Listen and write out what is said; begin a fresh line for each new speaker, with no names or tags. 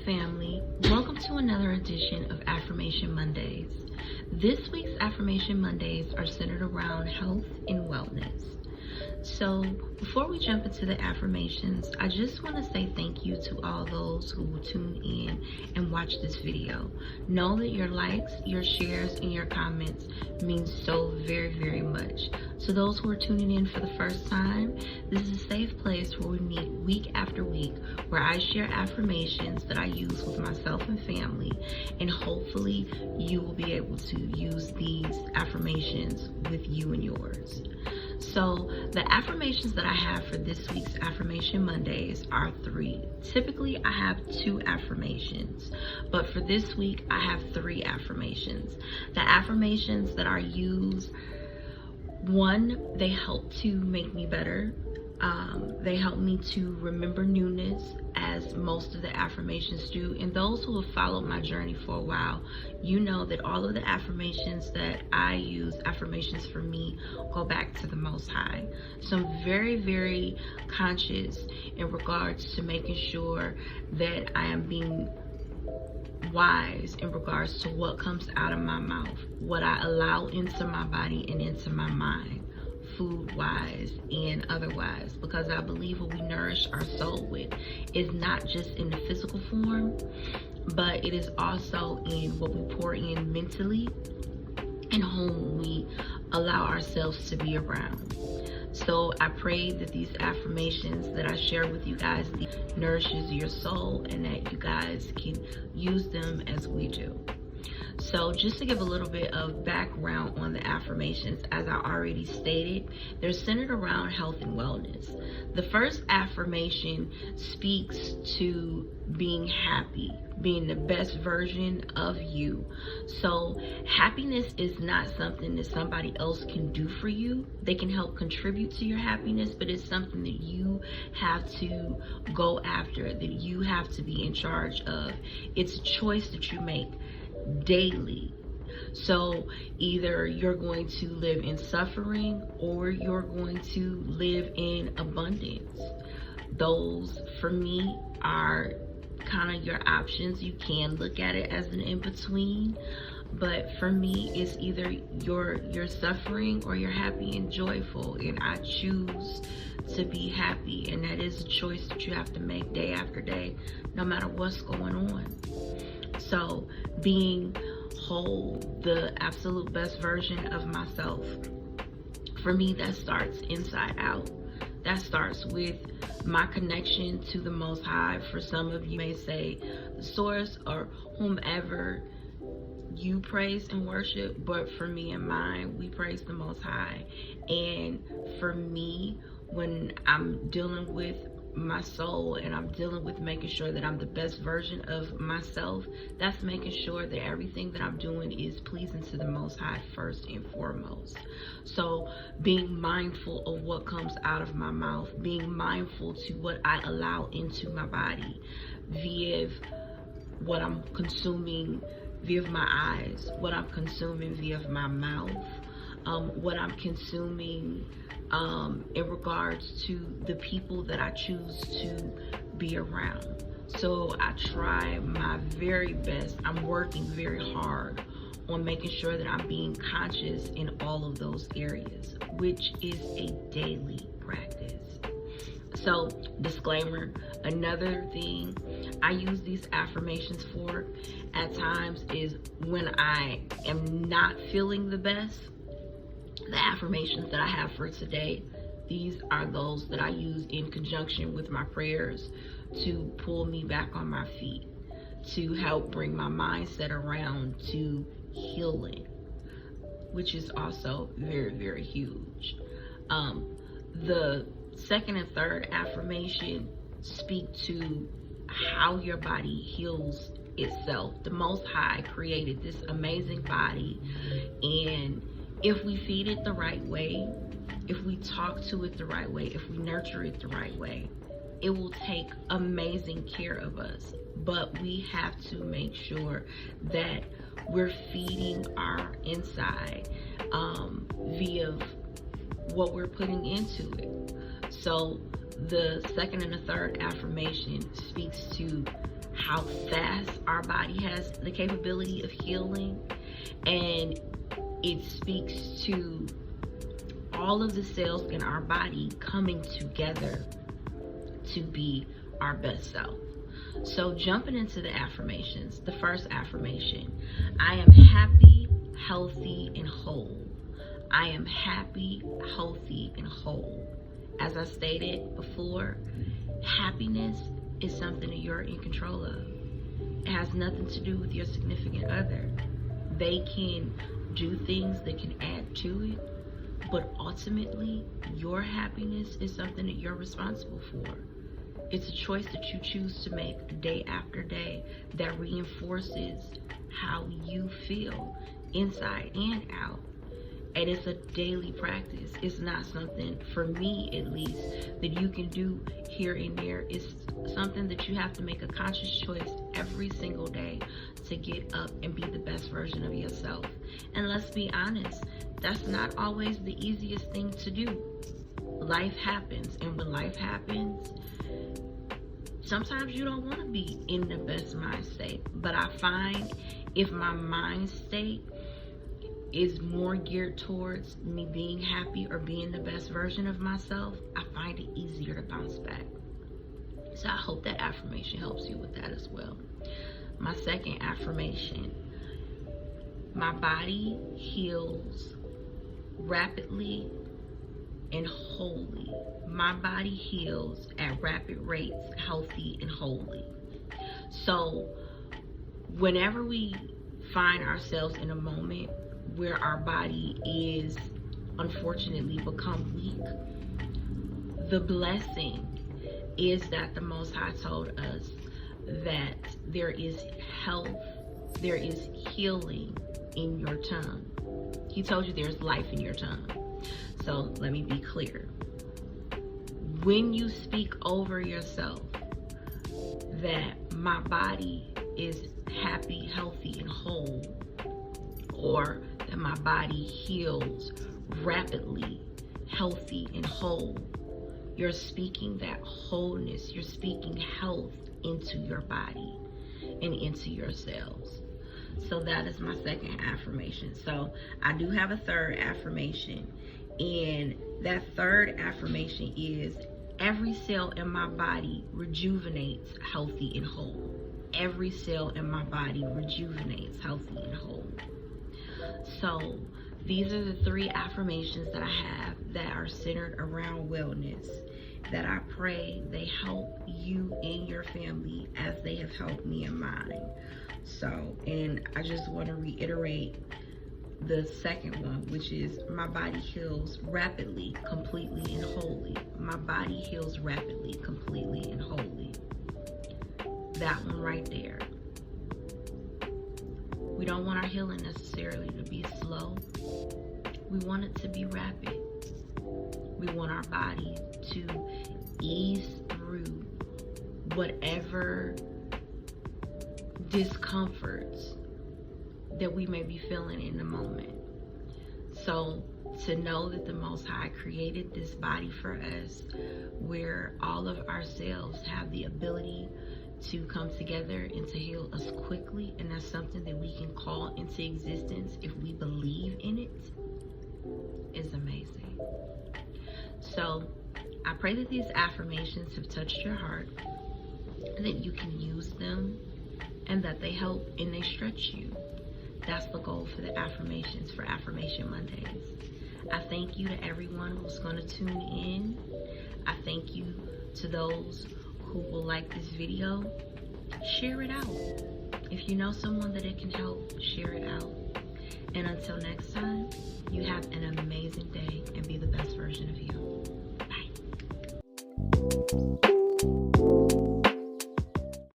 family. Welcome to another edition of Affirmation Mondays. This week's Affirmation Mondays are centered around health and wellness. So before we jump into the affirmations, I just want to say thank you to all those who will tune in and watch this video. Know that your likes, your shares, and your comments mean so very, very much. To those who are tuning in for the first time, this is a safe place where we meet week after week, where I share affirmations that I use with myself and family, and hopefully you will be able to use these affirmations with you and yours. So the affirmations that I have for this week's Affirmation Mondays are 3. Typically I have 2 affirmations, but for this week I have 3 affirmations. The affirmations that I use, 1, they help to make me better. They help me to remember newness, as most of the affirmations do. And those who have followed my journey for a while, you know that all of the affirmations that I use, affirmations for me, go back to the Most High. So I'm very, very conscious in regards to making sure that I am being wise in regards to what comes out of my mouth, what I allow into my body and into my mind, food wise and otherwise, because I believe what we nourish our soul with is not just in the physical form, but it is also in what we pour in mentally and whom we allow ourselves to be around. So I pray that these affirmations that I share with you guys nourishes your soul and that you guys can use them as we do. So just to give a little bit of background on the affirmations, as I already stated, they're centered around health and wellness. The first affirmation speaks to being happy, being the best version of you. So happiness is not something that somebody else can do for you. They can help contribute to your happiness, but it's something that you have to go after, that you have to be in charge of. It's a choice that you make daily. So either you're going to live in suffering or you're going to live in abundance. Those for me are kind of your options. You can look at it as an in-between, but for me it's either you're suffering or you're happy and joyful, and I choose to be happy, and that is a choice that you have to make day after day, no matter what's going on. So being whole, the absolute best version of myself, for me that starts inside out. That starts with my connection to the Most High. For some of you may say the source or whomever you praise and worship, but for me and mine, we praise the Most High. And for me, when I'm dealing with my soul and I'm dealing with making sure that I'm the best version of myself, that's making sure that everything that I'm doing is pleasing to the Most High first and foremost. So being mindful of what comes out of my mouth, being mindful to what I allow into my body via what I'm consuming via my eyes, what I'm consuming via my mouth, what I'm consuming in regards to the people that I choose to be around. So I try my very best. I'm working very hard on making sure that I'm being conscious in all of those areas, which is a daily practice. So disclaimer, another thing I use these affirmations for at times is when I am not feeling the best. The affirmations that I have for today, these are those that I use in conjunction with my prayers to pull me back on my feet, to help bring my mindset around to healing, which is also very, very huge. The second and third affirmation speak to how your body heals itself. The Most High created this amazing body, and if we feed it the right way, if we talk to it the right way, if we nurture it the right way, it will take amazing care of us. But we have to make sure that we're feeding our inside via what we're putting into it. So the second and the third affirmation speaks to how fast our body has the capability of healing, and it speaks to all of the cells in our body coming together to be our best self. So jumping into the affirmations, the first affirmation: I am happy, healthy, and whole. I am happy, healthy, and whole. As I stated before, happiness is something that you're in control of. It has nothing to do with your significant other. They can do things that can add to it, but ultimately, your happiness is something that you're responsible for. It's a choice that you choose to make day after day that reinforces how you feel inside and out. And it's a daily practice. It's not something, for me at least, that you can do here and there. It's something that you have to make a conscious choice every single day to get up and be the best version of yourself. And let's be honest, that's not always the easiest thing to do. Life happens, and when life happens, sometimes you don't want to be in the best mind state. But I find if my mind state is more geared towards me being happy or being the best version of myself, I find it easier to bounce back. So I hope that affirmation helps you with that as well. My second affirmation: my body heals rapidly and wholly. My body heals at rapid rates, healthy and wholly. So whenever we find ourselves in a moment where our body is unfortunately become weak, the blessing is that the Most High told us that there is health, there is healing in your tongue. He told you there's life in your tongue. So let me be clear. When you speak over yourself that my body is happy, healthy, and whole, or that my body heals rapidly, healthy, and whole, you're speaking that wholeness, you're speaking health into your body and into your cells. So that is my second affirmation. So I do have a third affirmation, and that third affirmation is: every cell in my body rejuvenates healthy and whole. Every cell in my body rejuvenates healthy and whole. So these are the three affirmations that I have that are centered around wellness, that I pray they help you and your family as they have helped me and mine. So, and I just want to reiterate the second one, which is: my body heals rapidly, completely, and wholly. My body heals rapidly, completely, and wholly. That one right there. We don't want our healing necessarily to be slow. We want it to be rapid. We want our body to ease through whatever discomforts that we may be feeling in the moment. So to know that the Most High created this body for us, where all of our cells have the ability to come together and to heal us quickly, and that's something that we can call into existence if we believe in it, is amazing. So I pray that these affirmations have touched your heart, and that you can use them, and that they help and they stretch you. That's the goal for the affirmations for Affirmation Mondays. I thank you to everyone who's going to tune in. I thank you to those who will like this video. Share it out. If you know someone that it can help, share it out. And until next time, you have an amazing day and be the best version of you. Bye.